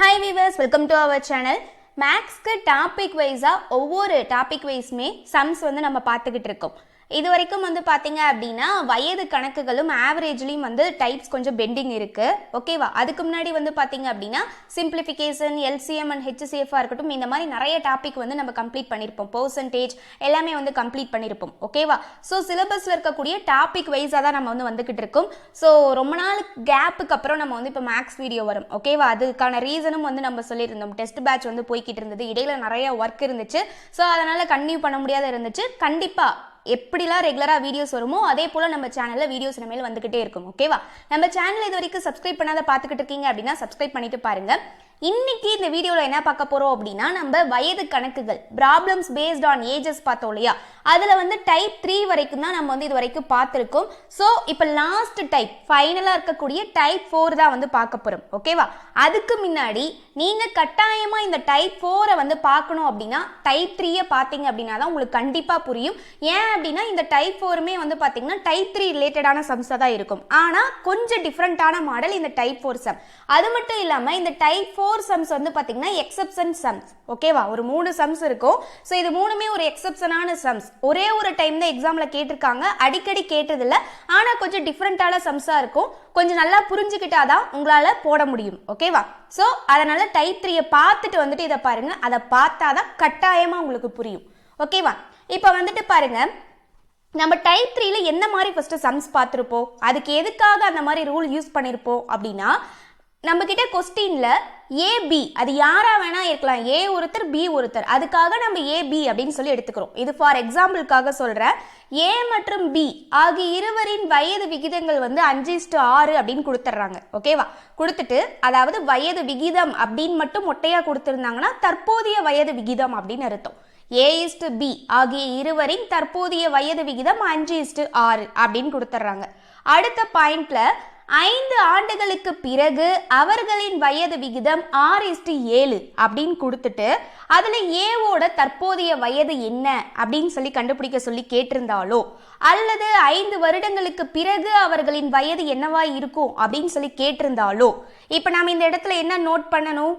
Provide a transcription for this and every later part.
Hi viewers, welcome to our channel. Maths topic வைஸா ஒவ்வொரு topic வைஸ்மே sums நம்ம பார்த்துக்கிட்டு இருக்கோம். இது வரைக்கும் பார்த்தீங்க அப்படின்னா வயது கணக்குகளும் ஆவரேஜ்லையும் டைப்ஸ் கொஞ்சம் பெண்டிங் இருக்கு. ஓகேவா? அதுக்கு முன்னாடி பார்த்தீங்க அப்படின்னா சிம்பிளிஃபிகேஷன், எல்சிஎம் அண்ட் ஹெச்சிசிஎஃபாக இருக்கட்டும், இந்த மாதிரி நிறைய டாபிக் நம்ம கம்ப்ளீட் பண்ணியிருப்போம். பர்சன்டேஜ் எல்லாமே கம்ப்ளீட் பண்ணியிருப்போம். ஓகேவா? ஸோ சிலபஸில் இருக்கக்கூடிய டாபிக் வைஸாக தான் நம்ம வந்துக்கிட்டு இருக்கோம். ஸோ ரொம்ப நாள் கேப்புக்கு அப்புறம் நம்ம இப்போ மேக்ஸ் வீடியோ வரும். ஓகேவா? அதுக்கான ரீசனும் நம்ம சொல்லியிருந்தோம். டெஸ்ட் பேட்ச் போய்கிட்டு இருந்தது, இடையில நிறைய ஒர்க் இருந்துச்சு. ஸோ அதனால் கன்டினியூ பண்ண முடியாத இருந்துச்சு. கண்டிப்பாக எப்படிலாம் ரெகுலராக வீடியோஸ் வருமோ அதே போல் நம்ம சேனலில் வீடியோஸ் இனிமேல் வந்துக்கிட்டே இருக்கும். ஓகேவா? நம்ம சேனல் இது வரைக்கும் சப்ஸ்கிரைப் பண்ணாத பார்த்துக்கிட்டு இருக்கீங்க அப்படின்னா சப்ஸ்கிரைப் பண்ணிட்டு பாருங்கள். இன்னைக்கு இந்த வீடியோவில் என்ன பார்க்க போகிறோம் அப்படின்னா, நம்ம வயது கணக்குகள் ப்ராப்ளம்ஸ் பேஸ்ட் ஆன் ஏஜஸ் பார்த்தோம் இல்லையா, அதில் டைப் 3 வரைக்கும் தான் நம்ம இது வரைக்கும் பார்த்துருக்கோம். ஸோ இப்போ லாஸ்ட் டைப் ஃபைனலாக இருக்கக்கூடிய டைப் 4 தான் பார்க்க போகிறோம். ஓகேவா? அதுக்கு முன்னாடி நீங்கள் கட்டாயமாக இந்த டைப் 4 பார்க்கணும் அப்படின்னா டைப் 3 பார்த்தீங்க அப்படின்னா தான் உங்களுக்கு கண்டிப்பாக புரியும். ஏன் அப்படின்னா இந்த டைப் 4மே பார்த்தீங்கன்னா டைப் 3 ரிலேட்டடான சம்ஸாக தான் இருக்கும். ஆனால் கொஞ்சம் டிஃப்ரெண்ட்டான மாடல் இந்த டைப் 4 சம். அது மட்டும் இல்லாமல் இந்த டைப் 4 சம்ஸ் பார்த்தீங்கன்னா எக்ஸெப்ஷன் சம்ஸ். ஓகேவா? ஒரு 3 சம்ஸ் இருக்கும். ஸோ இது மூணுமே ஒரு எக்ஸெப்ஷனான சம்ஸ். ஒரே ஒரு டைம் தான் எக்ஸாமில் கேட்டிருக்காங்க, அடிக்கடி கேட்டதில்லை. ஆனால் கொஞ்சம் டிஃப்ரெண்ட்டான சம்ஸாக இருக்கும். கொஞ்சம் நல்லா புரிஞ்சுக்கிட்டாதான் உங்களால் போட முடியும். ஓகேவா? ஸோ அதனால டைப் 3 பார்த்துட்டு இதை பாருங்க. அதை பார்த்தாதான் கட்டாயமாக உங்களுக்கு புரியும். ஓகேவா? இப்போ பாருங்க, நம்ம டைப் 3ல என்ன மாதிரி ஃபர்ஸ்ட் சம்ஸ் பார்த்துருப்போம், அதுக்கு எதுக்காக அந்த மாதிரி ரூல் யூஸ் பண்ணியிருப்போம் அப்படின்னா, நம்ம கிட்ட கொஸ்டின்ல ஏபி, அது யாரா வேணா இருக்கலாம், ஏ ஒருத்தர் பி ஒருத்தர், அதுக்காக நம்ம ஏபி அப்படின்னு சொல்லி எடுத்துக்கிறோம். இது ஃபார் எக்ஸாம்பிளுக்காக சொல்றேன். ஏ மற்றும் பி ஆகிய இருவரின் வயது விகிதங்கள் 5:6 அப்படின்னு கொடுத்துட்றாங்க. ஓகேவா? கொடுத்துட்டு அதாவது வயது விகிதம் அப்படின்னு மட்டும் மொட்டையா கொடுத்துருந்தாங்கன்னா தற்போதைய வயது விகிதம் அப்படின்னு அர்த்தம். A/B ஆகிய இருவரின் தற்போதைய வயது விகிதம் 5:6 அப்படின்னு கொடுத்துட்றாங்க. அடுத்த பாயிண்ட்ல 5 ஆண்டுகளுக்கு பிறகு அவர்களின் வயது விகிதம் 6:7 அப்படின்னு கொடுத்துட்டு அதுல ஏவோட தற்போதைய வயது என்ன அப்படின்னு சொல்லி கண்டுபிடிக்க சொல்லி கேட்டிருந்தாலோ, அல்லது 5 வருடங்களுக்கு பிறகு அவர்களின் வயது என்னவா இருக்கும் அப்படின்னு சொல்லி கேட்டிருந்தாலோ, இப்ப நாம இந்த இடத்துல என்ன நோட் பண்ணணும்,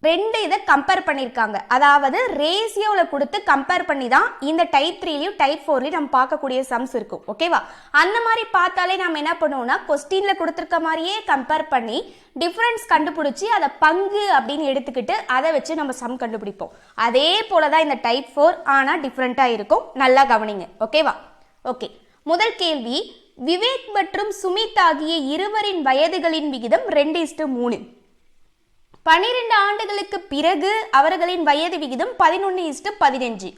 ரெண்டு இதை கம்பேர் பண்ணியிருக்காங்க. அதாவது ரேசியோவில் கொடுத்து கம்பேர் பண்ணி தான் இந்த டைப் 3லையும் டைப் 4லையும் நம்ம பார்க்கக்கூடிய சம்ஸ் இருக்கும். ஓகேவா? அந்த மாதிரி பார்த்தாலே நம்ம என்ன பண்ணுவோம்னா, கொஸ்டின்ல கொடுத்துருக்க மாதிரியே கம்பேர் பண்ணி டிஃபரன்ஸ் கண்டுபிடிச்சி அதை பங்கு அப்படின்னு எடுத்துக்கிட்டு அதை வச்சு நம்ம சம் கண்டுபிடிப்போம். அதே போல தான் இந்த டைப் 4, ஆனால் டிஃப்ரெண்ட்டாக இருக்கும். நல்லா கவனிங்க. ஓகேவா? ஓகே, முதல் கேள்வி, விவேக் மற்றும் சுமித் ஆகிய இருவரின் வயதுகளின் விகிதம் 2:3. 12 ஆண்டுகளுக்கு பிறகு அவர்களின் வயது விகிதம் 11:15.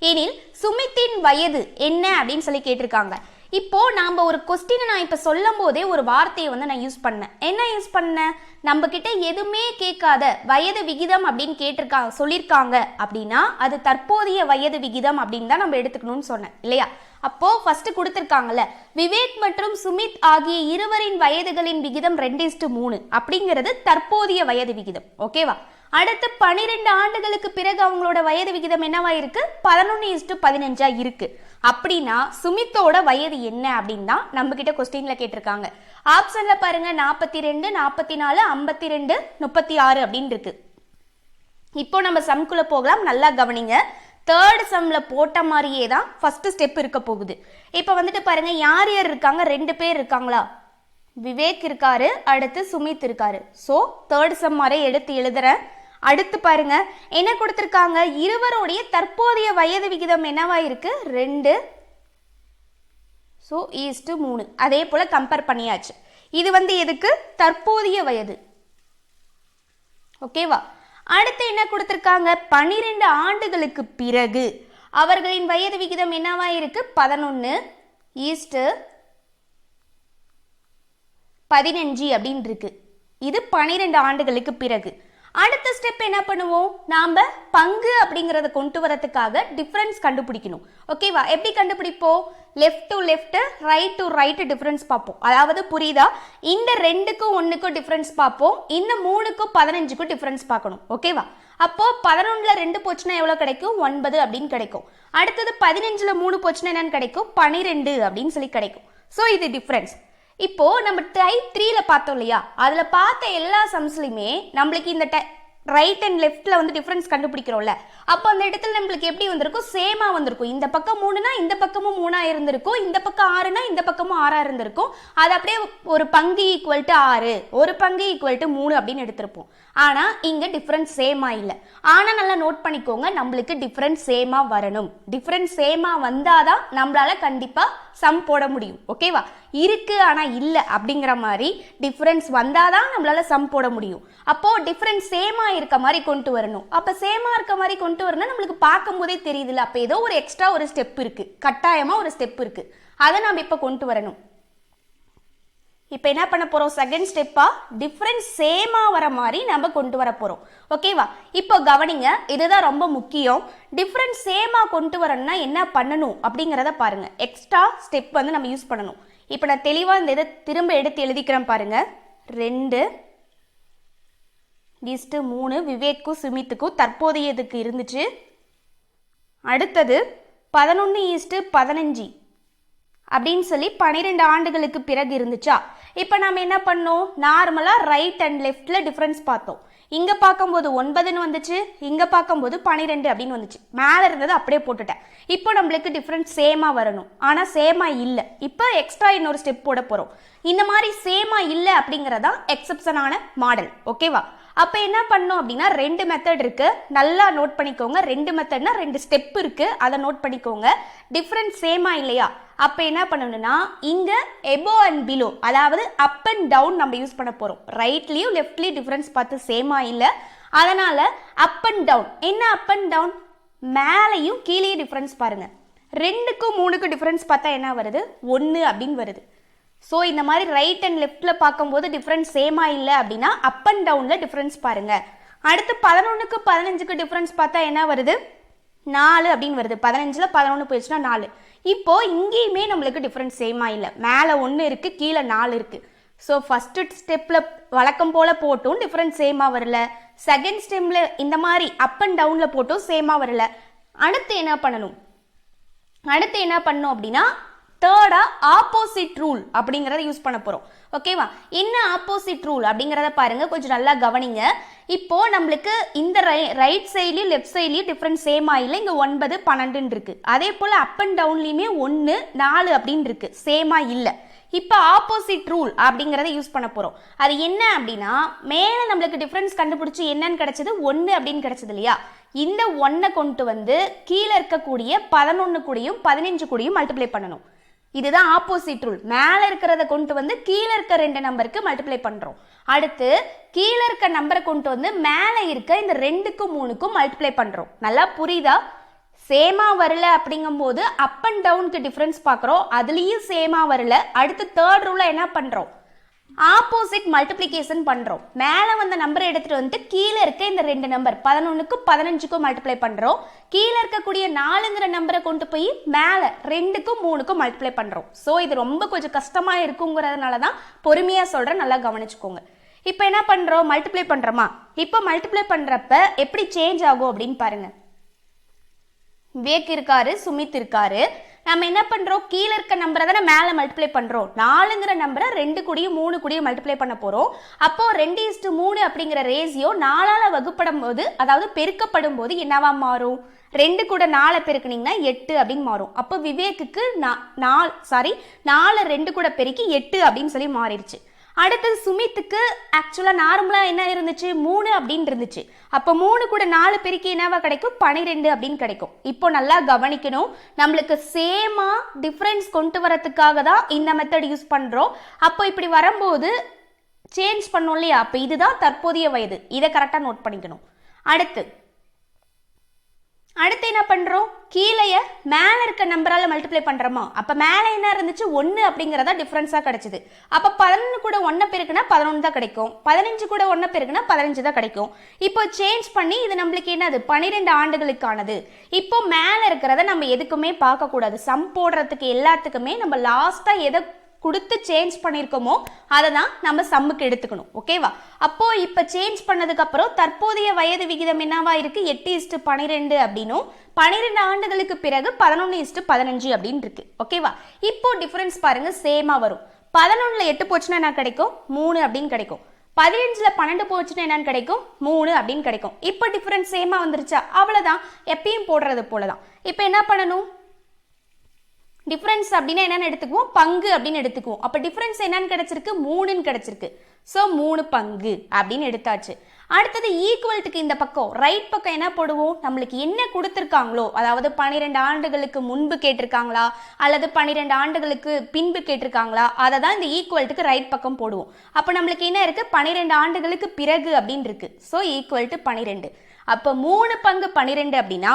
எனில் சுமித்தின் வயது என்ன அப்படின்னு சொல்லி கேட்டிருக்காங்க. இப்போ நாம ஒரு கொஸ்டினை நான் இப்ப சொல்லும் போதே ஒரு வார்த்தையை நான் யூஸ் பண்ணேன். என்ன யூஸ் பண்ணேன்? நம்ம கிட்ட எதுவுமே கேட்காத வயது விகிதம் அப்படின்னு கேட்டிருக்காங்க, சொல்லியிருக்காங்க அப்படின்னா அது தற்போதைய வயது விகிதம் அப்படின்னு தான் நம்ம எடுத்துக்கணும்னு சொன்னேன் இல்லையா? அப்போ ஃபர்ஸ்ட் கொடுத்துருக்காங்கல்ல, விவேக் மற்றும் சுமித் ஆகிய இருவரின் வயதுகளின் விகிதம் 2:3 அப்படிங்கிறது தற்போதைய வயது விகிதம். ஓகேவா? அடுத்து 12 ஆண்டுகளுக்கு பிறகு அவங்களோட வயது விகிதம் என்னவா இருக்கு? 11:15 இருக்கு. அப்படின்னா சுமித்தோட வயது என்ன அப்படின்னு தான் நம்ம கிட்ட கொஸ்டின்ல கேட்டிருக்காங்க. ஆப்ஷன்ல பாருங்க, 42, 44, 52, 36 அப்படின்னு இருக்கு. இப்போ நம்ம சம்குள்ள போகலாம். நல்லா கவனிங்க. தேர்ட் சம்ல போட்ட மாதிரியே தான் ஃபர்ஸ்ட் ஸ்டெப் இருக்க போகுது. இப்போ பாருங்க, யார் யார் இருக்காங்க? 2 பேர் இருக்காங்களா? விவேக் இருக்காரு, அடுத்து சுமித் இருக்காரு. ஸோ தேர்ட் சம் மாதிரி எடுத்து எழுதுறேன். அடுத்து பாருங்க, என்ன கொடுத்திருக்காங்க? இருவருடைய தற்போதைய வயது விகிதம் என்னவா இருக்கு? 2. ஸோ 3. அதே போல கம்பேர் பண்ணியாச்சு. இது எதுக்கு? தற்போதைய வயது. ஓகேவா? அடுத்து என்ன கொடுத்திருக்காங்க? 12 ஆண்டுகளுக்கு பிறகு அவர்களின் வயது விகிதம் என்னவா இருக்கு? 11:15 அப்படின்னு இருக்கு. இது 12 ஆண்டுகளுக்கு பிறகு. அடுத்த ஸ்டெப் என்ன பண்ணுவோம்? நாம பங்கு அப்படிங்கறத கொண்டு வரதுக்காக டிஃபரன்ஸ் கண்டுபிடிக்கணும். ஓகேவா? எப்படி கண்டுபிடிப்போம்? Left to left, right to right difference பார்ப்போம். அதாவது புரியுதா? இந்த 2க்கும் 1க்கும் டிஃபரன்ஸ் பார்ப்போம், இந்த 3க்கும் 15க்கும் டிஃபரன்ஸ் பார்க்கணும். ஓகேவா? அப்போ 11ல 2 போச்சுன்னா எவ்வளவு கிடைக்கும்? 9 அப்படின்னு கிடைக்கும். அடுத்தது 15ல 3 போச்சுன்னா என்னன்னு கிடைக்கும்? 12 அப்படின்னு சொல்லி கிடைக்கும். ஸோ இது டிஃபரன்ஸ். இப்போ நம்ம டைப் 3ல பார்த்தோம் இல்லையா, அதுல பார்த்த எல்லா சம்ஸ்லயுமே நம்மளுக்கு இந்த ரைட் அண்ட் லெஃப்ட்ல வந்து டிஃபரன்ஸ் கண்டுபிடிக்கிறோம்ல, அப்போ அந்த இடத்துல நம்மளுக்கு எப்படி வந்திருக்கும், சேமா வந்திருக்கும். இந்த பக்கம் 3னா இந்த பக்கமும் 3ஆ இருந்திருக்கும், இந்த பக்கம் 6னா இந்த பக்கமும் 6ஆ இருந்திருக்கும். அது அப்படியே ஒரு பங்கு ஈக்குவல் டு 6, ஒரு பங்கு ஈக்குவல் டு 3 அப்படின்னு எடுத்திருப்போம். ஆனா இங்க டிஃபரன்ஸ் சேமா இல்லை. ஆனா நல்லா நோட் பண்ணிக்கோங்க, நம்மளுக்கு டிஃபரன்ஸ் சேமா வரணும். டிஃபரன்ஸ் சேமா வந்தாதான் நம்மளால கண்டிப்பா சம் போட முடியும். ஓகேவா? இருக்கு ஆனா இல்ல அப்படிங்கிற மாதிரி டிஃபரன்ஸ் வந்தாதான் நம்மளால சம் போட முடியும். அப்போ டிஃபரன்ஸ் சேமா இருக்க மாதிரி கொண்டு வரணும். அப்ப சேமா இருக்க மாதிரி கொண்டு வரணும், நம்மளுக்கு பார்க்கும் போதே தெரியுதுல்ல, அப்ப ஏதோ ஒரு எக்ஸ்ட்ரா ஒரு ஸ்டெப் இருக்கு, கட்டாயமா ஒரு ஸ்டெப் இருக்கு, அதை நம்ம இப்ப கொண்டு வரணும். இப்போ என்ன பண்ண போறோம், செகண்ட் ஸ்டெப்பா டிஃபரன்ஸ் சேமா வர மாதிரி நம்ம கொண்டு வர போறோம். ஓகேவா? இப்போ கவனிங்க, இதுதான் ரொம்ப முக்கியம். டிஃபரன்ஸ் சேமா கொண்டு வரணும்னா என்ன பண்ணணும் அப்படிங்கிறத பாருங்க. எக்ஸ்ட்ரா ஸ்டெப் வந்து நம்ம யூஸ் பண்ணணும். இப்போ நான் தெளிவா இந்த இதை திரும்ப எடுத்து எழுதிக்கிறேன் பாருங்க. 2:3 விவேக்கும் சுமித்துக்கும் தற்போதையதுக்கு இருந்துச்சு. அடுத்தது 11:15 அப்படின்னு சொல்லி 12 ஆண்டுகளுக்கு பிறகு இருந்துச்சா. இப்போ நம்ம என்ன பண்ணோம், நார்மலா ரைட் அண்ட் லெஃப்ட்ல டிஃபரன்ஸ் பார்த்தோம். இங்க பார்க்கும்போது 9ன்னு வந்துச்சு, இங்க பார்க்கும்போது 12 அப்படின்னு வந்துச்சு. மேல இருந்தது அப்படியே போட்டுட்டேன். இப்போ நம்மளுக்கு டிஃபரன்ஸ் சேமா வரணும், ஆனா சேமா இல்லை. இப்போ எக்ஸ்ட்ரா இன்னொரு ஸ்டெப் போட போறோம். இந்த மாதிரி சேமா இல்லை அப்படிங்கறதா எக்ஸப்ஷனான மாடல். ஓகேவா? அப்ப என்ன பண்ணோம் அப்படின்னா 2 மெத்தட் இருக்கு, நல்லா நோட் பண்ணிக்கோங்க. 2 மெத்தட்னா 2 ஸ்டெப் இருக்கு, அதை நோட் பண்ணிக்கோங்க. டிஃபரன்ஸ் சேமா இல்லையா, அப்ப என்ன பண்ணணும்னா இங்க எபோ அண்ட் பிலோ, அதாவது அப் அண்ட் டவுன் நம்ம யூஸ் பண்ண போறோம். ரைட்லயும் லெஃப்ட்லயும் டிஃபரன்ஸ் பார்த்து சேமா இல்ல, அதனால அப் அண்ட் டவுன். என்ன அப் அண்ட் டவுன், மேலையும் கீழே டிஃபரன்ஸ் பாருங்க. 2க்கும் 3க்கும் டிஃபரன்ஸ் பார்த்தா என்ன வருது, 1 அப்படின்னு வருது. ஸோ இந்த மாதிரி ரைட் அண்ட் லெஃப்ட்ல பார்க்கும்போது டிஃபரன்ஸ் சேமா இல்லை அப்படின்னா அப் அண்ட் டவுன்ல டிஃபரன்ஸ் பாருங்க. அடுத்து 11க்கு 15க்கு டிஃபரன்ஸ் பார்த்தா என்ன வருது, 4 அப்படின்னு வருது. 15ல 11 போயிடுச்சுன்னா 4. இப்போ இங்கேயுமே நம்மளுக்கு டிஃபரன்ஸ் சேமா இல்லை, மேலே 1 இருக்கு, கீழே 4 இருக்கு. ஸோ ஃபர்ஸ்ட் ஸ்டெப்ல வழக்கம் போல போட்டும் டிஃபரன்ஸ் சேமா வரல, செகண்ட் ஸ்டெப்ல இந்த மாதிரி அப் அண்ட் டவுன்ல போட்டும் சேமா வரல. அடுத்து என்ன பண்ணணும் அப்படின்னா தேர்டா ஆப்போசிட் ரூல் அப்படிங்கறத யூஸ் பண்ண போறோம். ஓகேவா? என்ன ஆப்போசிட் ரூல் அப்படிங்கறத பாருங்க, கொஞ்சம் நல்லா கவனிங்க. இப்போ நம்மளுக்கு இந்த ரைட் சைட்லயும் லெஃப்ட் சைட்லயும் டிஃபரன்ஸ் சேமா இல்லை. இங்க 9, 12 இருக்கு. அதே போல அப் அண்ட் டவுன்லயுமே 1, 4 அப்படின்னு இருக்கு, சேமா இல்லை. இப்போ ஆப்போசிட் ரூல் அப்படிங்கறத யூஸ் பண்ண போறோம். அது என்ன அப்படின்னா, மேல நம்மளுக்கு டிஃபரன்ஸ் கண்டுபிடிச்சு என்னன்னு கிடைச்சது, 1 அப்படின்னு கிடைச்சது இல்லையா. இந்த 1 கொண்டு வந்து கீழே இருக்கக்கூடிய 11 கூடயும் 15 கூடயும் மல்டிப்ளை பண்ணணும். இதுதான் ஆப்போசிட் ரூல். மேல இருக்கிறத கொண்டு வந்து கீழே இருக்க 2 நம்பருக்கு மல்டிப்ளை பண்றோம். அடுத்து கீழே இருக்க நம்பரை கொண்டு வந்து மேல இருக்க இந்த 2க்கும் 3க்கும் மல்டிப்ளை பண்றோம். நல்லா புரியுதா? சேமா வரல அப்படிங்கும் போது அப் அண்ட் டவுனுக்கு டிஃபரன்ஸ் பார்க்குறோம், அதுலயும் சேமா வரல. அடுத்து தேர்ட் ரூல என்ன பண்றோம், ஆப்போசிட் மல்டிப்ளிகேஷன் பண்றோம். மேல வந்த நம்பரை எடுத்துட்டு வந்து கீழே இருக்க இந்த 2 நம்பர் 11க்கும் 15க்கும் மல்டிப்ளை பண்றோம். கீழே இருக்கக்கூடிய 4ங்கிற நம்பரை கொண்டு போய் மேல 2க்கும் 3க்கும் மல்டிப்ளை பண்றோம். ஸோ இது ரொம்ப கொஞ்சம் கஷ்டமா இருக்குங்கிறதுனால தான் பொறுமையா சொல்றேன், நல்லா கவனிச்சுக்கோங்க. இப்போ என்ன பண்றோம், மல்டிப்ளை பண்றோமா. இப்போ மல்டிப்ளை பண்றப்ப எப்படி சேஞ்ச் ஆகும் அப்படின்னு பாருங்க. விவேக் இருக்காரு, சுமித் இருக்காரு. நம்ம என்ன பண்றோம், கீழே இருக்க நம்பரை தானே மேல மல்டிப்ளை பண்றோம். 4ங்கிற நம்பரை 2 கூடயும் 3 கூடயும் மல்டிப்ளை பண்ண போறோம். அப்போ 2:3 அப்படிங்கிற ரேசியோ 4ஆல வகுப்படும் போது, அதாவது பெருக்கப்படும் போது என்னவா மாறும், 2 கூட 4 பெருக்குனீங்கன்னா 8 அப்படின்னு மாறும். அப்போ விவேக்குக்கு 4 2 கூட பெருக்கி 8 அப்படின்னு சொல்லி மாறிடுச்சு. அடுத்தது சுமித்துக்கு ஆக்சுவலா நார்மலா என்ன இருந்துச்சு, 3 அப்படின்னு இருந்துச்சு. அப்போ 3 கூட 4 பெருக்கி என்னவா கிடைக்கும், 12 அப்படின்னு கிடைக்கும். இப்போ நல்லா கவனிக்கணும், நம்மளுக்கு சேமா டிஃபரன்ஸ் கொண்டு வரதுக்காக தான் இந்த மெத்தட் யூஸ் பண்றோம். அப்போ இப்படி வரும்போது சேஞ்ச் பண்ணோம் இல்லையா, அப்போ இதுதான் தற்போதைய வயது, இதை கரெக்டா நோட் பண்ணிக்கணும். அடுத்து என்ன பண்றோம், கீழே மேல இருக்க நம்பரால மல்டிப்ளை பண்றோமா. அப்ப மேல என்ன இருந்துச்சு, 1 அப்படிங்கறதா டிஃபரன்ஸா கிடைச்சது. அப்ப 11 கூட 1 பெருக்குனா 11 தான் கிடைக்கும், 15 கூட 1 பெருக்குனா 15 தான் கிடைக்கும். இப்போ சேஞ்ச் பண்ணி இது நம்மளுக்கு என்னது, 12 ஆண்டுகளுக்கானது. இப்போ மேல இருக்கிறத நம்ம எதுக்குமே பார்க்க கூடாது, சம் போடுறதுக்கு எல்லாத்துக்குமே நம்ம லாஸ்டா எதை கொடுத்து சேஞ்ச் பண்ணிருக்கோமோ அதை தான் நம்ம சம்முக்கு எடுத்துக்கணும். ஓகேவா? அப்போ இப்ப சேஞ்ச் பண்ணதுக்கு அப்புறம் தற்போதைய வயது விகிதம் என்னவா இருக்கு, 8:12 அப்படின்னும் 12 ஆண்டுகளுக்கு பிறகு 11:15 அப்படின்னு இருக்கு. ஓகேவா? இப்போ டிஃபரன்ஸ் பாருங்க, சேமா வரும். 11ல 8 போச்சுன்னா என்ன கிடைக்கும், 3 அப்படின்னு கிடைக்கும். 15ல் 12 போச்சுன்னா என்னன்னு கிடைக்கும் 3 அப்படின்னு கிடைக்கும். இப்போ டிஃபரன்ஸ் சேமா வந்துருச்சா? அவ்வளோதான், எப்பயும் போடுறது போலதான். இப்போ என்ன பண்ணணும்? டிஃபரன்ஸ் அப்படின்னா என்னன்னு எடுத்துக்குவோம், பங்கு அப்படின்னு எடுத்துக்குவோம். அப்போ டிஃபரன்ஸ் என்னன்னு கிடைச்சிருக்கு? 3ன்னு கிடைச்சிருக்கு. ஸோ 3 பங்கு அப்படின்னு எடுத்தாச்சு. அடுத்தது ஈக்குவல்ட்டுக்கு இந்த பக்கம் ரைட் பக்கம் என்ன போடுவோம்? நம்மளுக்கு என்ன கொடுத்துருக்காங்களோ, அதாவது 12 ஆண்டுகளுக்கு முன்பு கேட்டிருக்காங்களா அல்லது 12 ஆண்டுகளுக்கு பின்பு கேட்டிருக்காங்களா, அதை தான் இந்த ஈக்குவல்ட்டுக்கு ரைட் பக்கம் போடுவோம். அப்போ நம்மளுக்கு என்ன இருக்கு? 12 ஆண்டுகளுக்கு பிறகு அப்படின்னு இருக்கு. So equal to 12. அப்போ 3 பங்கு 12 அப்படின்னா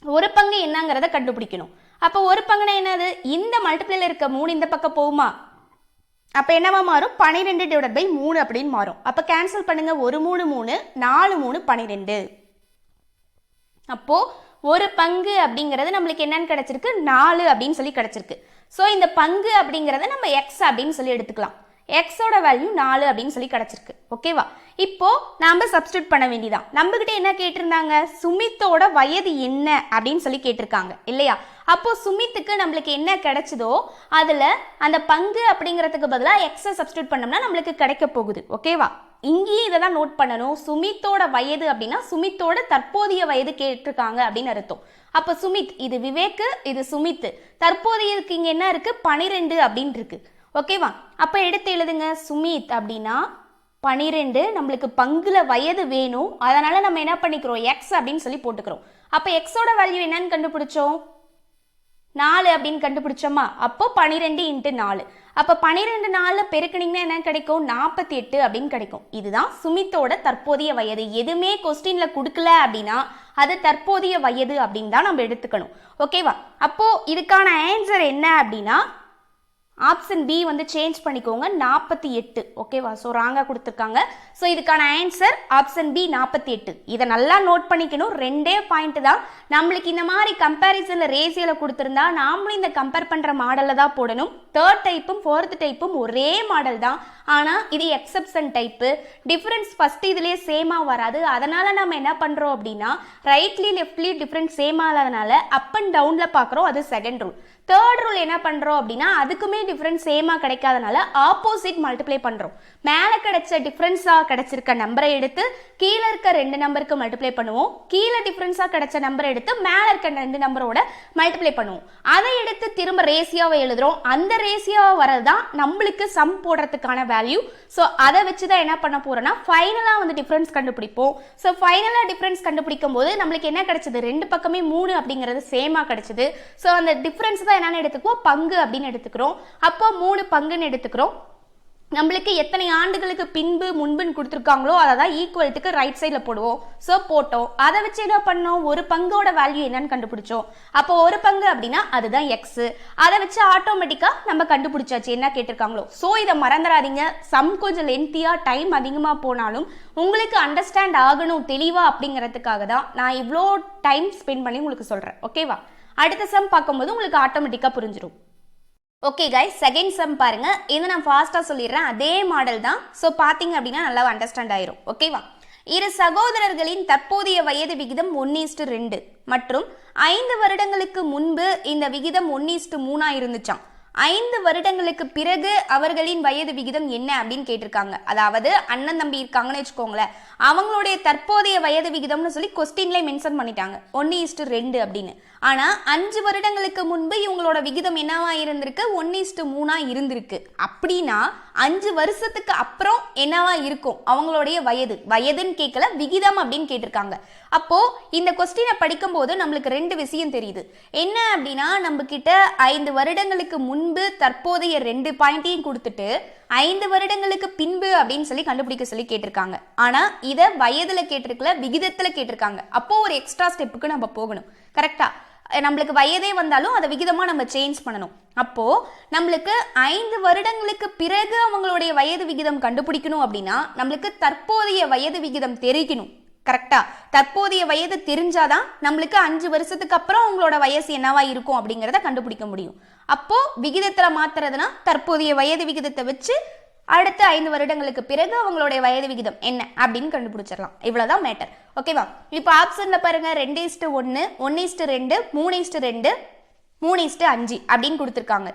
ஒரு பங்கு என்னங்கிறத கண்டுபிடிக்கணும். அப்போ ஒரு பங்குனா என்னது? இந்த மல்டிப்ளைல இருக்க 3 இந்த பக்கம் போகுமா? அப்போ என்னவா மாறும்? 12 டிவைட் பை 3 அப்படின்னு மாறும். அப்போ கேன்சல் பண்ணுங்க. 1 3 3, 4 3 12. அப்போ ஒரு பங்கு அப்படிங்கிறது நம்மளுக்கு என்னன்னு கிடைச்சிருக்கு? 4 அப்படின்னு சொல்லி கிடைச்சிருக்கு. ஸோ இந்த பங்கு அப்படிங்கிறத நம்ம எக்ஸ் அப்படின்னு சொல்லி எடுத்துக்கலாம். எக்ஸோட வேல்யூ 4 அப்படின்னு சொல்லி கிடைச்சிருக்கு. ஓகேவா? இப்போ நாம சப்ஸ்டியூட் பண்ண வேண்டியதான். நம்ம கிட்ட என்ன கேட்டிருந்தாங்க? சுமித்தோட வயது என்ன அப்படின்னு சொல்லி கேட்டிருக்காங்க இல்லையா? அப்போ சுமித்துக்கு நம்மளுக்கு என்ன கிடைச்சதோ அதுல அந்த பங்கு அப்படிங்கிறதுக்கு பதிலாக எக்ஸை சப்ஸ்டியூட் பண்ணோம்னா நம்மளுக்கு கிடைக்க போகுது. ஓகேவா? இங்கேயும் இதை தான் நோட் பண்ணணும். சுமித்தோட வயது அப்படின்னா சுமித்தோட தற்போதைய வயது கேட்டிருக்காங்க அப்படின்னு அர்த்தம். அப்போ சுமித், இது விவேக்கு, இது சுமித். தற்போதையதுக்கு இங்க என்ன இருக்கு? 12 அப்படின்னு இருக்கு. ஓகேவா? அப்போ எடுத்து எழுதுங்க. சுமித் அப்படின்னா 12, நம்மளுக்கு பங்குல வயது வேணும், அதனால நம்ம என்ன பண்ணிக்கிறோம்? எக்ஸ் அப்படின்னு சொல்லி போட்டுக்கிறோம். அப்போ எக்ஸோட வேல்யூ என்னன்னு கண்டுபிடிச்சோம்? 4 அப்படின்னு கண்டுபிடிச்சோமா? அப்போ 12 × 4. அப்போ 12 4 பெருக்கினீங்கன்னா என்ன கிடைக்கும்? 48 அப்படின்னு கிடைக்கும். இதுதான் சுமித்தோட தற்போதைய வயது. எதுவுமே கொஸ்டின்ல கொடுக்கல அப்படின்னா அது தற்போதைய வயது அப்படின்னு தான் நம்ம எடுத்துக்கணும். ஓகேவா? அப்போ இதுக்கான ஆன்சர் என்ன அப்படின்னா ஆப்ஷன் பி வந்து சேஞ்ச் பண்ணிக்கோங்க, 48. ஓகேவா? ஸோ ராங்காக கொடுத்துருக்காங்க. ஸோ இதுக்கான ஆன்சர் ஆப்ஷன் பி 48. இதை நல்லா நோட் பண்ணிக்கணும். 2 பாயிண்ட் தான். நம்மளுக்கு இந்த மாதிரி கம்பேரிசனில் ரேசியோவில் கொடுத்துருந்தா நாமளும் இந்த கம்பேர் பண்ணுற மாடலில் தான் போடணும். 3rd டைப்பும் 4th டைப்பும் ஒரே மாடல் தான். ஆனால் இது எக்ஸப்ஷன் டைப்பு. டிஃப்ரென்ஸ் ஃபஸ்ட் இதுலேயே சேமாக வராது. அதனால் நம்ம என்ன பண்ணுறோம் அப்படின்னா ரைட்லி லெஃப்ட்லி டிஃப்ரென்ஸ் சேம் ஆகாதனால அப் அண்ட் டவுனில் பார்க்குறோம். அது செகண்ட் ரூல். 3rd ரூல் என்ன பண்ணுறோம் அப்படின்னா அதுக்குமே டிஃப்ரென்ஸ் சேமாக கிடைக்காதனால ஆப்போசிட் மல்டிப்ளை பண்ணுறோம். மேலே கிடைச்ச டிஃப்ரென்ஸாக கிடைச்சிருக்க நம்பரை எடுத்து கீழே இருக்க 2 நம்பருக்கு மல்டிப்ளை பண்ணுவோம். கீழே டிஃப்ரென்ஸாக கிடைச்ச நம்பரை எடுத்து மேலே இருக்க 2 நம்பரோட மல்டிப்ளை பண்ணுவோம். அதை எடுத்து திரும்ப ரேசியோவை எழுதுறோம். அந்த ரேசியோவை வரது தான் நம்மளுக்கு சம் போடுறதுக்கான வேல்யூ. ஸோ அதை வச்சு தான் என்ன பண்ண போறோம்னா ஃபைனலாக வந்து டிஃப்ரென்ஸ் கண்டுபிடிப்போம். ஸோ ஃபைனலாக டிஃப்ரென்ஸ் கண்டுபிடிக்கும் போது நம்மளுக்கு என்ன கிடைச்சது? 2 பக்கமே 3 அப்படிங்கிறது சேமாக கிடைச்சது. ஸோ அந்த டிஃப்ரென்ஸ் தான் என்னன்னு எடுத்துக்குவோம்? பங்கு அப்படின்னு எடுத்துக்கிறோம். அப்போ 3 பங்குன்னு எடுத்துக்கிறோம். நம்மளுக்கு எத்தனை ஆண்டுகளுக்கு பின்பு முன்புன்னு கொடுத்துருக்காங்களோ அதை தான் ஈக்குவல்ட்டுக்கு ரைட் சைடில் போடுவோம். ஸோ போட்டோம். அதை வச்சு என்ன பண்ணோம்? ஒரு பங்கோட வேல்யூ என்னன்னு கண்டுபிடிச்சோம். அப்போ ஒரு பங்கு அப்படின்னா அதுதான் எக்ஸ். அதை வச்சு ஆட்டோமேட்டிக்காக நம்ம கண்டுபிடிச்சாச்சு என்ன கேட்டிருக்காங்களோ. ஸோ இதை மறந்துடாதீங்க. சம் கொஞ்சம் லென்த்தியாக டைம் அதிகமாக போனாலும் உங்களுக்கு அண்டர்ஸ்டாண்ட் ஆகணும் தெளிவாக அப்படிங்கிறதுக்காக தான் நான் இவ்வளோ டைம் ஸ்பெண்ட் பண்ணி உங்களுக்கு சொல்கிறேன். ஓகேவா? அடுத்த சம் பார்க்கும்போது உங்களுக்கு ஆட்டோமேட்டிக்காக புரிஞ்சிடும். ஓகே கைஸ், செகண்ட் சம் பாருங்க. இதை நான் ஃபாஸ்ட்டாக சொல்லிடுறேன். அதே மாடல் தான். ஸோ பார்த்தீங்க அப்படின்னா நல்லா அண்டர்ஸ்டாண்ட் ஆயிரும். ஓகேவா? இரு சகோதரர்களின் தற்போதைய வயது விகிதம் 1:2 மற்றும் 5 வருடங்களுக்கு முன்பு இந்த விகிதம் 1:3 இருந்துச்சாம். 5 வருடங்களுக்கு பிறகு அவர்களின் வயது விகிதம் என்ன அப்படின்னு கேட்டிருக்காங்க. அதாவது அண்ணன் தம்பி இருக்காங்கன்னு வச்சுக்கோங்களேன், அவங்களுடைய தற்போதைய வயது விகிதம்னு சொல்லி கொஸ்டின்லேயே மென்ஷன் பண்ணிட்டாங்க 1:2 அப்படின்னு. ஆனால் 5 வருடங்களுக்கு முன்பு இவங்களோட விகிதம் என்னவா இருந்திருக்கு? 1:3 இருந்திருக்கு. அப்படின்னா 5 வருஷத்துக்கு அப்புறம் என்னவா இருக்கும் அவங்களுடைய வயது? வயதுன்னு கேட்கல, விகிதம் அப்படின்னு கேட்டிருக்காங்க. அப்போ இந்த கொஸ்டினை படிக்கும் போது நம்மளுக்கு 2 விஷயம் தெரியுது. என்ன அப்படின்னா நம்ம கிட்ட 5 வருடங்களுக்கு முன்பு தற்போதைய 2 பாயிண்டையும் கொடுத்துட்டு 5 வருடங்களுக்கு பின்பு அப்படின்னு சொல்லி கண்டுபிடிக்க சொல்லி கேட்டிருக்காங்க. ஆனா இதை வயதுல கேட்டிருக்கல, விகிதத்துல கேட்டிருக்காங்க. அப்போ ஒரு எக்ஸ்ட்ரா ஸ்டெப்புக்கு நம்ம போகணும். கரெக்டா? நம்மளுக்கு வயதே வந்தாலும் அதை விகிதமா நம்ம சேஞ்ச் பண்ணணும். அப்போ நம்மளுக்கு 5 வருடங்களுக்கு பிறகு அவங்களுடைய வயது விகிதம் கண்டுபிடிக்கணும் அப்படின்னா நம்மளுக்கு தற்போதைய வயது விகிதம் தெரியணும். கரெக்டா? தற்போதைய வயது தெரிஞ்சாதான் நம்மளுக்கு 5 வருஷத்துக்கு அப்புறம் உங்களோட வயசு என்னவா இருக்கும் அப்படிங்கிறத கண்டுபிடிக்க முடியும். அப்போ விகிதத்துல மாத்துறதுனா தற்போதைய வயது விகிதத்தை வச்சு அடுத்த 5 வருடங்களுக்கு பிறகு அவங்களுடைய வயது விகிதம் என்ன அப்படின்னு கண்டுபிடிச்சிடலாம். இவ்வளவுதான் மேட்டர். ஓகேவா? இப்போ ஆப்ஷன்ல பாருங்க 2:1, 1:2, 3:2, 3:5 அப்படின்னு கொடுத்துருக்காங்க.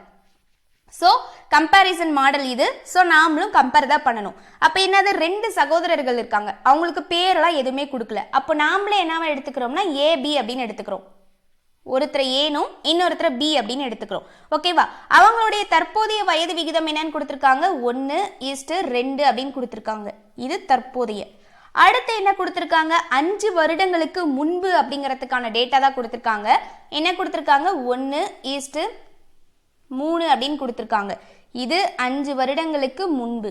ஸோ கம்பேரிசன் மாடல் இது. ஸோ நாமளும் கம்பேர் தான் பண்ணணும். அப்போ என்னது, 2 சகோதரர்கள் இருக்காங்க, அவங்களுக்கு பேரெல்லாம் எதுவுமே கொடுக்கல. அப்போ நாமளே என்னவா எடுத்துக்கிறோம்னா ஏபி அப்படின்னு எடுத்துக்கிறோம். ஒருத்தர் ஏனும் இன்னொருத்தர் பி அப்படின்னு எடுத்துக்கிறோம். ஓகேவா? அவங்களுடைய தற்போதைய வயது விகிதம் என்னன்னு கொடுத்துருக்காங்க, 1:2 அப்படின்னு கொடுத்துருக்காங்க. இது தற்போதைய. அடுத்து என்ன கொடுத்துருக்காங்க, 5 வருடங்களுக்கு முன்பு அப்படிங்கிறதுக்கான டேட்டா தான் கொடுத்துருக்காங்க. என்ன கொடுத்துருக்காங்க, 1:3 அப்படின்னு கொடுத்துருக்காங்க. இது 5 வருடங்களுக்கு முன்பு.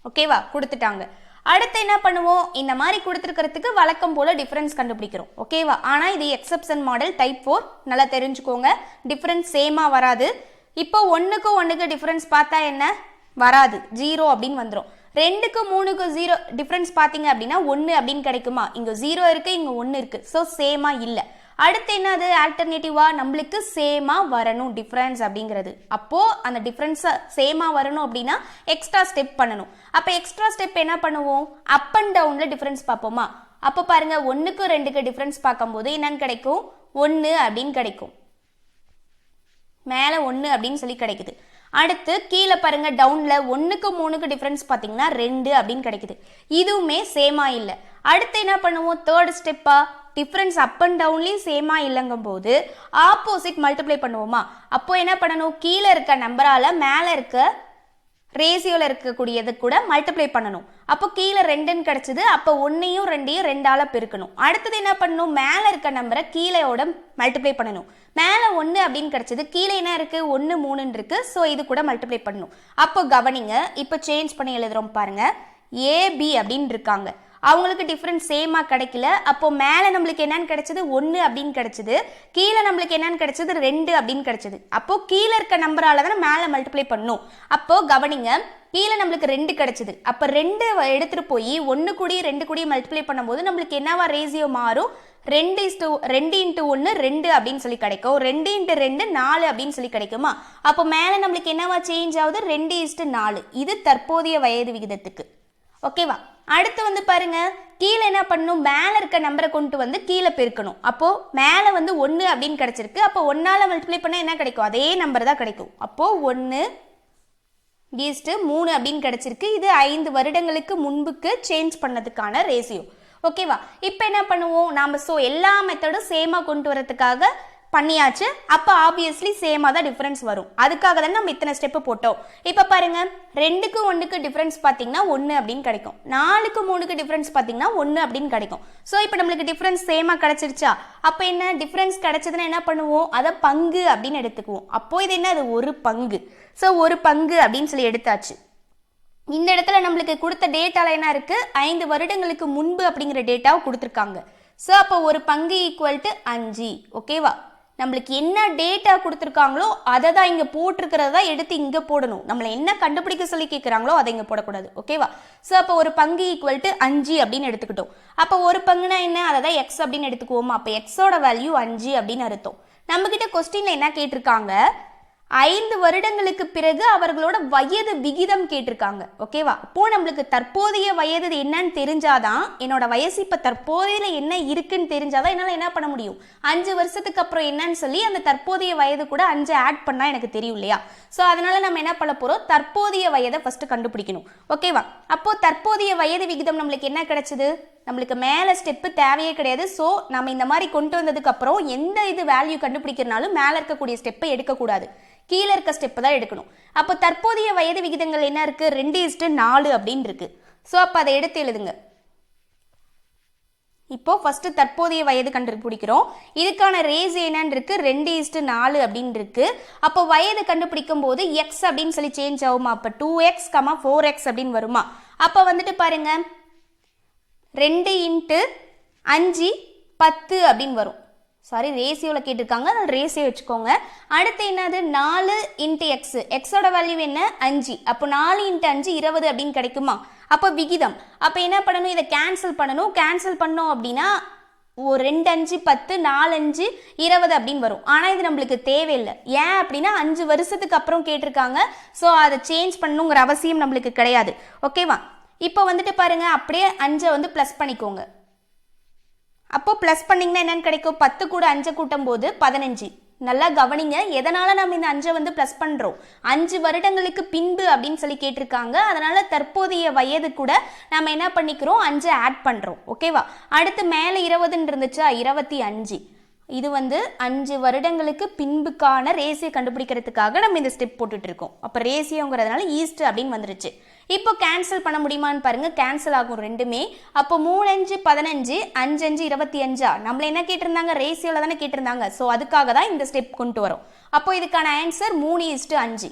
ஓகேவா? கொடுத்துட்டாங்க. அடுத்து என்ன பண்ணுவோம், இந்த மாதிரி கொடுத்துருக்கிறதுக்கு வழக்கம் போல டிஃபரன்ஸ் கண்டுபிடிக்கிறோம். ஓகேவா? ஆனால் இது எக்ஸப்ஷன் மாடல் டைப் 4, நல்லா தெரிஞ்சுக்கோங்க. டிஃபரன்ஸ் சேமாக வராது. இப்போ 1க்கும் 1க்கு டிஃபரன்ஸ் பார்த்தா என்ன வராது, 0 அப்படின்னு வந்துடும். 2க்கும் 3க்கும் 0 டிஃபரன்ஸ் பார்த்தீங்க அப்படின்னா 1 அப்படின்னு கிடைக்குமா, இங்கே 0 இருக்கு, இங்கே 1 இருக்கு. ஸோ சேமா இல்லை. அடுத்து என்னது, ஆல்டர்னேட்டிவா நம்மளுக்கு சேமா வரணும் டிஃபரன்ஸ் அப்படிங்கிறது. அப்போ அந்த டிஃபரன்ஸ் சேமா வரணும் அப்படின்னா எக்ஸ்ட்ரா ஸ்டெப் பண்ணணும். அப்போ எக்ஸ்ட்ரா ஸ்டெப் என்ன பண்ணுவோம், அப் அண்ட் டவுன்ல டிஃபரன்ஸ் பார்ப்போமா. அப்போ பாருங்க 1க்கும் 2க்கு டிஃபரன்ஸ் பார்க்கும்போது என்னன்னு கிடைக்கும், 1 அப்படின்னு கிடைக்கும். மேலே 1 அப்படின்னு சொல்லி கிடைக்குது. அடுத்து கீழே பாருங்க டவுன்ல 1க்கும் 3க்கு டிஃபரன்ஸ் பார்த்தீங்கன்னா 2 அப்படின்னு கிடைக்குது. இதுவுமே சேமா இல்லை. அடுத்து என்ன பண்ணுவோம், தேர்ட் ஸ்டெப்பா டிஃபரன்ஸ் அப் அண்ட் டவுன்லையும் சேமா இல்லைங்கும் போது ஆப்போசிட் மல்டிப்ளை பண்ணுவோமா. அப்போ என்ன பண்ணணும், கீழே இருக்க நம்பரால மேலே இருக்க ரேசியோவில் இருக்கக்கூடியது கூட மல்டிப்ளை பண்ணணும். அப்போ கீழே 2ன்னு கிடைச்சது. அப்போ 1ஐயும் 2ஐயும் 2ஆல பெருக்கணும். அடுத்தது என்ன பண்ணணும், மேலே இருக்க நம்பரை கீழேயோட மல்டிப்ளை பண்ணணும். மேலே 1 அப்படின்னு கிடைச்சது, கீழே என்ன இருக்கு, 1 3 இருக்கு. ஸோ இது கூட மல்டிப்ளை பண்ணணும். அப்போ கவனிங்க, இப்போ சேஞ்ச் பண்ணி எழுதுறோம் பாருங்க. ஏபி அப்படின்னு இருக்காங்க, அவங்களுக்கு டிஃபரன்ஸ் சேமா கிடைக்கல. அப்போ மேலே நம்மளுக்கு என்னன்னு கிடைச்சது, 1 அப்படின்னு கிடைச்சது. கீழே நம்மளுக்கு என்னன்னு கிடைச்சது, 2 அப்படின்னு கிடைச்சது. அப்போ கீழே இருக்க நம்பரால தான் மேலே மல்டிப்ளை பண்ணணும். அப்போ கவனிங்க, கீழே நம்மளுக்கு 2 கிடைச்சது. அப்போ 2 எடுத்துட்டு போய் 1 கூடி 2 கூடி மல்டிப்ளை பண்ணும்போது நம்மளுக்கு என்னவா ரேசியோ மாறும், 2:1 2 அப்படின்னு சொல்லி கிடைக்கும். 2:2 4 அப்படின்னு சொல்லி கிடைக்குமா. அப்போ மேலே நம்மளுக்கு என்னவா சேஞ்ச் ஆகுது, 2:4. இது தற்போதைய வயது விகிதத்துக்கு. ஓகேவா? அடுத்து வந்து பாருங்க, கீழே என்ன பண்ணணும், மேலே இருக்க நம்பரை கொண்டு வந்து கீழே பெருக்கணும். அப்போ மேலே வந்து 1 அப்படின்னு கிடைச்சிருக்கு. அப்போ 1ஆல மல்டிப்ளை பண்ணால் என்ன கிடைக்கும், அதே நம்பர் தான் கிடைக்கும். அப்போ 1:3 அப்படின்னு கிடைச்சிருக்கு. இது 5 வருடங்களுக்கு முன்புக்கு சேஞ்ச் பண்ணதுக்கான ரேசியோ. ஓகேவா? இப்போ என்ன பண்ணுவோம் நாம, ஸோ எல்லா மெத்தடும் சேமா கொண்டு வரதுக்காக பண்ணியாச்சு. அப்போ ஆப்வியஸ்லி சேமாக தான் டிஃபரன்ஸ் வரும். அதுக்காக தான் நம்ம இத்தனை ஸ்டெப்பு போட்டோம். இப்போ பாருங்க, 2க்கும் 1க்கு டிஃபரன்ஸ் பார்த்தீங்கன்னா 1 அப்படின்னு கிடைக்கும். 4க்கும் 3க்கு டிஃபரன்ஸ் பார்த்தீங்கன்னா 1 அப்படின்னு கிடைக்கும். ஸோ இப்போ நம்மளுக்கு டிஃபரன்ஸ் சேமாக கிடைச்சிருச்சா. அப்போ என்ன டிஃபரன்ஸ் கிடைச்சதுன்னா என்ன பண்ணுவோம், அதை பங்கு அப்படின்னு எடுத்துக்குவோம். அப்போ இது என்ன, அது ஒரு பங்கு. ஸோ ஒரு பங்கு அப்படின்னு சொல்லி எடுத்தாச்சு. இந்த இடத்துல நம்மளுக்கு கொடுத்த டேட்டால என்ன இருக்கு, 5 வருடங்களுக்கு முன்பு அப்படிங்கிற டேட்டாவை கொடுத்துருக்காங்க. ஸோ அப்போ ஒரு பங்கு ஈக்குவல் டு 5. ஓகேவா? நம்மளுக்கு என்ன டேட்டா கொடுத்துருக்காங்களோ அதை தான் இங்கே போட்டிருக்கிறதா எடுத்து இங்கே போடணும். நம்மளை என்ன கண்டுபிடிக்க சொல்லி கேட்குறாங்களோ அதை இங்கே போடக்கூடாது. ஓகேவா? ஸோ அப்போ ஒரு பங்கு ஈக்குவல் டு 5 அப்படின்னு எடுத்துக்கிட்டோம். அப்போ ஒரு பங்குனா என்ன, அதை தான் எக்ஸ் அப்படின்னு எடுத்துக்குவோமா. அப்போ எக்ஸோட வேல்யூ 5 அப்படின்னு அர்த்தம். நம்மக்கிட்ட கொஸ்டின்ல என்ன கேட்டிருக்காங்க, 5 வருடங்களுக்கு பிறகு அவர்களோட வயது விகிதம் கேட்டிருக்காங்க. ஓகேவா? அப்போ நம்மளுக்கு தற்போதைய வயது என்னன்னு தெரிஞ்சாதான், என்னோட வயசு இப்போ தற்போதையில என்ன இருக்குன்னு தெரிஞ்சாதான் என்னால் என்ன பண்ண முடியும், 5 வருஷத்துக்கு அப்புறம் என்னன்னு சொல்லி அந்த தற்போதைய வயது கூட 5 ஆட் பண்ணா எனக்கு தெரியும் இல்லையா. ஸோ அதனால நம்ம என்ன பண்ண போறோம், தற்போதைய வயதை ஃபர்ஸ்ட் கண்டுபிடிக்கணும். ஓகேவா? அப்போ தற்போதைய வயது விகிதம் நம்மளுக்கு என்ன கிடைச்சது, நம்மளுக்கு மேலே ஸ்டெப்பு தேவையே கிடையாது. ஸோ நம்ம இந்த மாதிரி கொண்டு வந்ததுக்கு அப்புறம் எந்த இது வேல்யூ கண்டுபிடிக்கிறனாலும் மேலே இருக்கக்கூடிய ஸ்டெப்பை எடுக்கக்கூடாது, கீழே இருக்க ஸ்டெப் தான் எடுக்கணும். அப்போ தற்போதைய வயது விகிதங்கள் என்ன இருக்கு, 2:4 அப்படின்னு இருக்கு. ஸோ அப்போ அதை எடுத்து எழுதுங்க. இப்போ ஃபர்ஸ்ட் தற்போதைய வயது கண்டுபிடிக்கிறோம். இதுக்கான ரேஸ் என்னன்னு இருக்கு, 2:4 அப்படின்னு இருக்கு. அப்போ வயது கண்டுபிடிக்கும் போது எக்ஸ் அப்படின்னு சொல்லி சேஞ்ச் ஆகுமா. அப்போ 2x, 4x அப்படின்னு வருமா. அப்போ வந்துட்டு பாருங்க 2 × 5 10 அப்படின்னு வரும். சாரி, ரேசியோவில் கேட்டிருக்காங்க, அதனால் ரேசியோ வச்சுக்கோங்க. அடுத்து என்னது, 4 × x. எக்ஸோட வேல்யூ என்ன, 5. அப்போ 4 × 5 20 அப்படின்னு கிடைக்குமா. அப்போ விகிதம். அப்போ என்ன பண்ணணும், இதை கேன்சல் பண்ணணும். கேன்சல் பண்ணோம் அப்படின்னா 2 5 10, 4 5 20 அப்படின்னு வரும். ஆனால் இது நம்மளுக்கு தேவையில்லை. ஏன் அப்படின்னா 5 வருஷத்துக்கு அப்புறம் கேட்டிருக்காங்க. ஸோ அதை சேஞ்ச் பண்ணணுங்கிற அவசியம் நம்மளுக்கு கிடையாது. ஓகேவா? இப்போ வந்துட்டு பாருங்க, அப்படியே 5 வந்து ப்ளஸ் பண்ணிக்கோங்க. அப்போ ப்ளஸ் பண்ணிங்கன்னா என்னன்னு கிடைக்கும், 10 கூட 5 கூட்டும் போது 15. நல்லா கவனிங்க, எதனால நம்ம இந்த 5 வந்து பிளஸ் பண்றோம், 5 வருடங்களுக்கு பின்பு அப்படின்னு சொல்லி கேட்டிருக்காங்க. அதனால தற்போதைய வயது கூட நம்ம என்ன பண்ணிக்கிறோம், 5 ஆட் பண்றோம். ஓகேவா? அடுத்து மேல 20 இருந்துச்சா, 25. இது வந்து 5 வருடங்களுக்கு பின்புக்கான ரேசியோ கண்டுபிடிக்கிறதுக்காக நம்ம இந்த ஸ்டெப் போட்டுட்டு இருக்கோம். அப்போ ரேசியோங்கிறதுனால ஈஸ்ட் அப்படின்னு வந்துருச்சு. இப்போ கேன்சல் பண்ண முடியுமான்னு பாருங்க, கேன்சல் ஆகும் ரெண்டுமே. அப்போ 3 5 15, 5 5 25. நம்மள என்ன கேட்டிருந்தாங்க, ரேசியோல தானே கேட்டிருந்தாங்க. ஸோ அதுக்காக தான் இந்த ஸ்டெப் கொண்டு வரும். அப்போ இதுக்கான ஆன்சர் 3:5.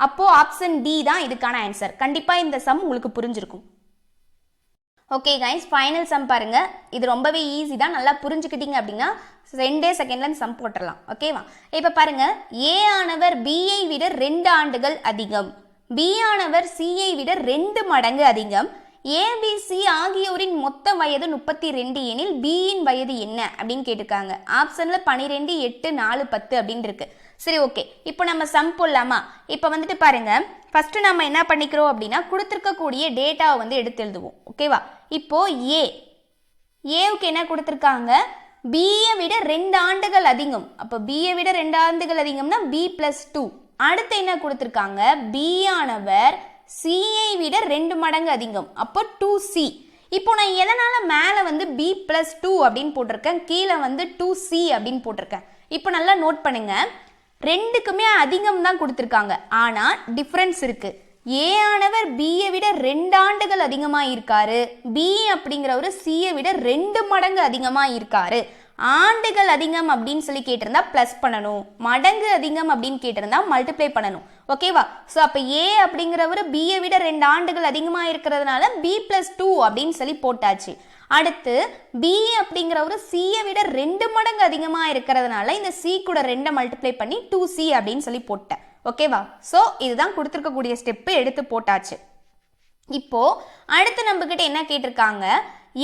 அப்போ ஆப்ஷன் டி தான் இதுக்கான ஆன்சர். கண்டிப்பா இந்த சம் உங்களுக்கு புரிஞ்சிருக்கும். ஓகே கைஸ், ஃபைனல் சம் பாருங்க. இது ரொம்பவே ஈஸி தான், நல்லா புரிஞ்சுக்கிட்டீங்க அப்படின்னா 2 செகண்ட்ல சம் போட்டுடலாம். ஓகேவா? இப்போ பாருங்க, ஏ ஆனவர் பிஐ விட 2 ஆண்டுகள் அதிகம், பி ஆனவர் சிஐ விட 2 மடங்கு அதிகம், ஏபிசி ஆகியோரின் மொத்த வயது 32 எனில் பியின் வயது என்ன அப்படின்னு கேட்டிருக்காங்க. ஆப்ஷன்ல 12, 8, 4, 10 அப்படின்னு இருக்கு. சரி, ஓகே. இப்போ நம்ம சம் போடலாமா? இப்போ வந்துட்டு பாருங்க, ஃபர்ஸ்ட் நம்ம என்ன பண்ணிக்கிறோம் அப்படின்னா கொடுத்துருக்கக்கூடிய டேட்டாவை வந்து எடுத்து எழுதுவோம். ஓகேவா? இப்போ ஏவுக்கு என்ன கொடுத்துருக்காங்க, பியை விட 2 ஆண்டுகள் அதிகம். அப்போ பியை விட 2 ஆண்டுகள் அதிகம்னா பி பிளஸ் 2. அடுத்து என்ன கொடுத்துருக்காங்க, பி ஆனவர் சிஐ விட 2 மடங்கு அதிகம். அப்போ 2C. இப்போ நான் எதனால மேலே வந்து பி பிளஸ் 2 அப்படின்னு போட்டிருக்கேன், கீழே வந்து 2C அப்படின்னு போட்டிருக்கேன். இப்போ நல்லா நோட் பண்ணுங்க, ரெண்டுக்குமே அதிகம் தான் கொடுத்துருக்காங்க, ஆனால் டிஃப்ரென்ஸ் இருக்கு. ஏ ஆனவர் பியை விட 2 ஆண்டுகள் அதிகமாக இருக்காரு, பி அப்படிங்கிறவரு சியை விட 2 மடங்கு அதிகமாக இருக்காரு. ஆண்டுகள் அதிகம் அப்படின்னு சொல்லி கேட்டிருந்தா பிளஸ் பண்ணணும், மடங்கு அதிகம் அப்படின்னு கேட்டிருந்தா மல்டிப்ளை பண்ணணும். ஓகேவா? ஸோ அப்போ ஏ அப்படிங்கிறவரு பியை விட 2 ஆண்டுகள் அதிகமாக இருக்கிறதுனால பி பிளஸ் 2 அப்படின்னு சொல்லி போட்டாச்சு. அடுத்து பி அப்படிங்கிறவரு சியை விட 2 மடங்கு அதிகமாக இருக்கிறதுனால இந்த சி கூட 2 மல்டிப்ளை பண்ணி 2C அப்படின்னு சொல்லி போட்டேன். ஓகேவா? ஸோ இதுதான் கொடுத்துருக்கக்கூடிய ஸ்டெப்பு, எடுத்து போட்டாச்சு. இப்போ அடுத்து நம்ம கிட்ட என்ன கேட்டிருக்காங்க,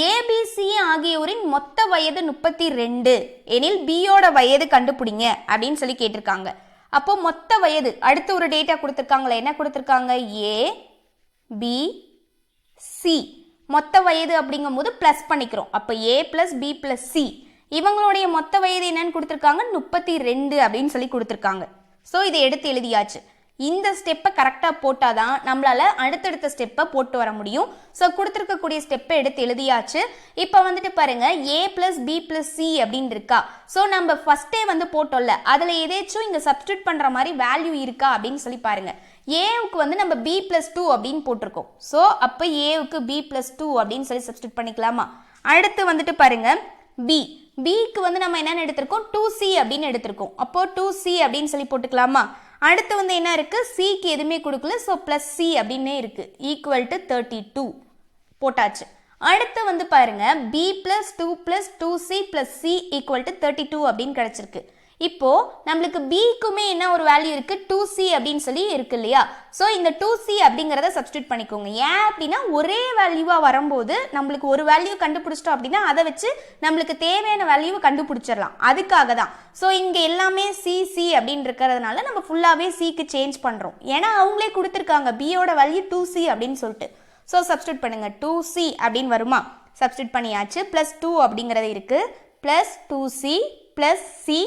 ஏபிசி ஆகியோரின் மொத்த வயது 32 எனில் பியோட வயது கண்டுபிடிங்க அப்படின்னு சொல்லி கேட்டிருக்காங்க. அப்போ மொத்த வயது அடுத்து ஒரு டேட்டா கொடுத்துருக்காங்களே, என்ன கொடுத்துருக்காங்க, ஏ பி சி மொத்த வயது அப்படிங்கும் போது பிளஸ் பண்ணிக்கிறோம். அப்போ ஏ பிளஸ் பி பிளஸ் சி, இவங்களுடைய மொத்த வயது என்னன்னு கொடுத்துருக்காங்க, 32 அப்படின்னு சொல்லி கொடுத்துருக்காங்க. ஸோ இதை எடுத்து எழுதியாச்சு. இந்த ஸ்டெப்பை கரெக்டாக போட்டால் தான் நம்மளால் அடுத்தடுத்த ஸ்டெப்பை போட்டு வர முடியும். ஸோ கொடுத்துருக்கக்கூடிய ஸ்டெப்பை எடுத்து எழுதியாச்சு. இப்போ வந்துட்டு பாருங்க, ஏ பிளஸ் பி பிளஸ் சி அப்படின்னு இருக்கா. ஸோ நம்ம ஃபர்ஸ்டே வந்து போட்டோம்ல, அதில் எதேச்சும் இங்கே சப்ஸ்டியூட் பண்ணுற மாதிரி வேல்யூ இருக்கா அப்படின்னு சொல்லி பாருங்க. ஏவுக்கு வந்து நம்ம பி பிளஸ் 2 அப்படின்னு போட்டிருக்கோம். ஸோ அப்போ ஏவுக்கு பி பிளஸ் 2 அப்படின்னு சொல்லி சப்ஸ்டியூட் பண்ணிக்கலாமா? அடுத்து வந்துட்டு பாருங்க, பிக்கு வந்து நம்ம என்னென்னு எடுத்திருக்கோம், 2C அப்படின்னு எடுத்திருக்கோம். அப்போ 2C அப்படின்னு சொல்லி போட்டுக்கலாமா? அடுத்து வந்து என்ன இருக்கு, சிக்கு எதுவுமே கொடுக்கல, ஸோ பிளஸ் சி அப்படின்னே இருக்கு, ஈக்குவல் டு 32 போட்டாச்சு. அடுத்து வந்து பாருங்க, B plus 2 plus 2C plus C equal to 32 அப்படின்னு கிடைச்சிருக்கு. இப்போ நம்மளுக்கு பிக்குமே என்ன ஒரு வேல்யூ இருக்கு, 2C அப்படின்னு சொல்லி இருக்கு இல்லையா? ஸோ இந்த 2C அப்படிங்கிறத சப்ஸ்டியூட் பண்ணிக்கோங்க. ஏன் அப்படின்னா ஒரே வேல்யூவா வரும்போது நம்மளுக்கு ஒரு வேல்யூ கண்டுபிடிச்சிட்டோம் அப்படின்னா அதை வச்சு நம்மளுக்கு தேவையான வேல்யூவை கண்டுபிடிச்சிடலாம், அதுக்காக தான். ஸோ இங்கே எல்லாமே சிசி அப்படின்னு இருக்கிறதுனால நம்ம ஃபுல்லாகவே சிக்கு சேஞ்ச் பண்ணுறோம். ஏன்னா அவங்களே கொடுத்துருக்காங்க பியோட வேல்யூ 2C அப்படின்னு சொல்லிட்டு. ஸோ சப்ஸ்டியூட் பண்ணுங்க, 2C அப்படின்னு வருமா? சப்ஸ்டியூட் பண்ணியாச்சு. பிளஸ் 2 அப்படிங்கிறது இருக்கு, plus 2C plus C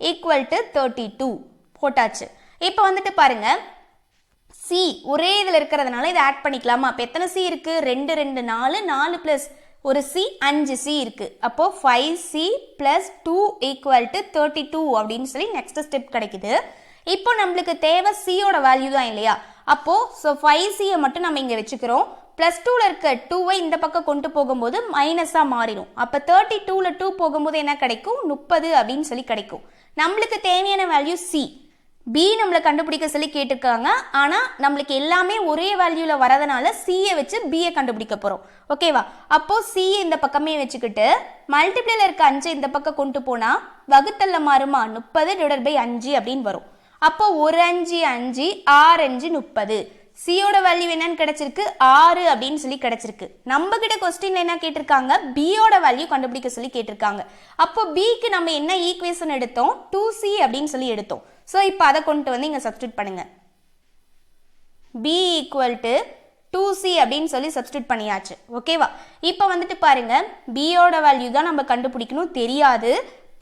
equal to 32 போட்டாச்சு. இப்போ வந்துட்டு பாருங்க, சி ஒரே இதில் இருக்கிறதுனால இதை ஆட் பண்ணிக்கலாமா? அப்போ எத்தனை சி இருக்கு, 2 2 4, 4 பிளஸ் ஒரு சி 5C இருக்கு. அப்போ 5C பிளஸ் 2 ஈக்குவல் டு 32 அப்படின்னு சொல்லி நெக்ஸ்ட் ஸ்டெப் கிடைக்குது. இப்போ நம்மளுக்கு தேவை சியோட வேல்யூ தான் இல்லையா? அப்போ ஸோ 5Cயை மட்டும் நம்ம இங்கே வச்சுக்கிறோம். பிளஸ் 2ல இருக்க 2வை இந்த பக்கம் கொண்டு போகும்போது மைனஸாக மாறிடும். அப்போ 32ல 2 போகும்போது என்ன கிடைக்கும், 30 அப்படின்னு சொல்லி கிடைக்கும். நம்மளுக்கு தேவையான வேல்யூ சி. பி நம்மளை கண்டுபிடிக்க சொல்லி கேட்டிருக்காங்க, ஆனால் நம்மளுக்கு எல்லாமே ஒரே வேல்யூவில் வரதுனால சியை வச்சு பியை கண்டுபிடிக்க போகிறோம். ஓகேவா? அப்போ சியை இந்த பக்கமே வச்சுக்கிட்டு மல்டிப்ளேல இருக்க 5 இந்த பக்கம் கொண்டு போனால் வகுத்தல்ல மாறுமா, 30/5 அப்படின்னு வரும். அப்போ ஒரு 5 5, 6 5 30. சியோட வேல்யூ என்னன்னு கிடைச்சிருக்கு, 6 அப்படின்னு சொல்லி கிடைச்சிருக்கு. நம்ம கிட்ட கொஸ்டின்ல என்ன கேட்டிருக்காங்க, பியோட வேல்யூ கண்டுபிடிக்க சொல்லி கேட்டிருக்காங்க. அப்போ பிக்கு நம்ம என்ன ஈக்குவேஷன் எடுத்தோம், 2C அப்படின்னு சொல்லி எடுத்தோம். ஸோ இப்போ அதை கொண்டு வந்து இங்கே சப்ஸ்டியூட் பண்ணுங்க. பி ஈக்குவல் டு 2C அப்படின்னு சொல்லி சப்ஸ்டியூட் பண்ணியாச்சு. ஓகேவா? இப்போ வந்துட்டு பாருங்க, பியோட வேல்யூ தான் நம்ம கண்டுபிடிக்கணும், தெரியாது.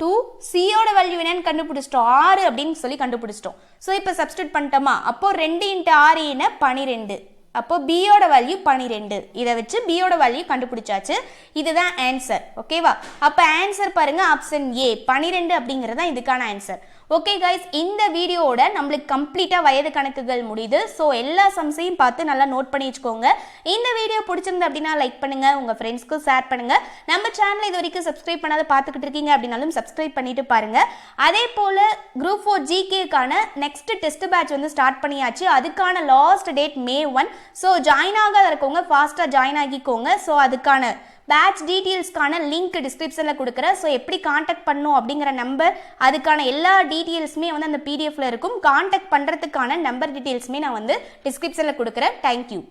2 சியோட வேல்யூ என்னன்னு கண்டுபிடிச்சிட்டோம் 6 அப்படின்னு சொல்லி கண்டுபிடிச்சிட்டோம். ஸோ இப்போ சப்ஸ்டியூட் பண்ணிட்டோமா, அப்போ 2 × 6 என்ன 12. அப்போ பியோட வேல்யூ 12. இதை வச்சு பியோட வேல்யூ கண்டுபிடிச்சாச்சு. இதுதான் ஆன்சர். ஓகேவா? அப்போ ஆன்சர் பாருங்க ஆப்ஷன் ஏ 12 அப்படிங்கிறது தான் இதுக்கான ஆன்சர். ஓகே கைஸ், இந்த வீடியோவோட நம்மளுக்கு கம்ப்ளீட்டாக வயது கணக்குகள் முடியுது. ஸோ எல்லா சம்ஸையும் பார்த்து நல்லா நோட் பண்ணி வச்சுக்கோங்க. இந்த வீடியோ பிடிச்சிருந்து அப்படின்னா லைக் பண்ணுங்க, உங்கள் ஃப்ரெண்ட்ஸ்க்கும் ஷேர் பண்ணுங்க. நம்ம சேனலை இது வரைக்கும் சப்ஸ்கிரைப் பண்ணாத பார்த்துக்கிட்டு இருக்கீங்க அப்படின்னாலும் சப்ஸ்கிரைப் பண்ணிட்டு பாருங்க. அதே போல குரூப் 4 ஜிகேக்கான நெக்ஸ்ட் டெஸ்ட் பேட்ச் வந்து ஸ்டார்ட் பண்ணியாச்சு. அதுக்கான last date May 1. So join ஆகாத இருக்கவங்க ஃபாஸ்ட்டாக ஜாயின் ஆகிக்கோங்க. ஸோ அதுக்கான பேட்ச் டீட்டெயில்ஸ்க்கான லிங்க் டிஸ்கிரிப்ஷனில் கொடுக்குறேன். ஸோ எப்படி காண்டாக்ட் பண்ணணும் அப்படிங்கிற நம்பர், அதுக்கான எல்லா டீட்டெயில்ஸுமே வந்து அந்த பிடிஎஃப்ல இருக்கும். காண்டாக்ட் பண்ணுறதுக்கான நம்பர் டீட்டெயில்ஸுமே நான் வந்து டிஸ்கிரிப்ஷனில் கொடுக்குறேன். தேங்க்யூ.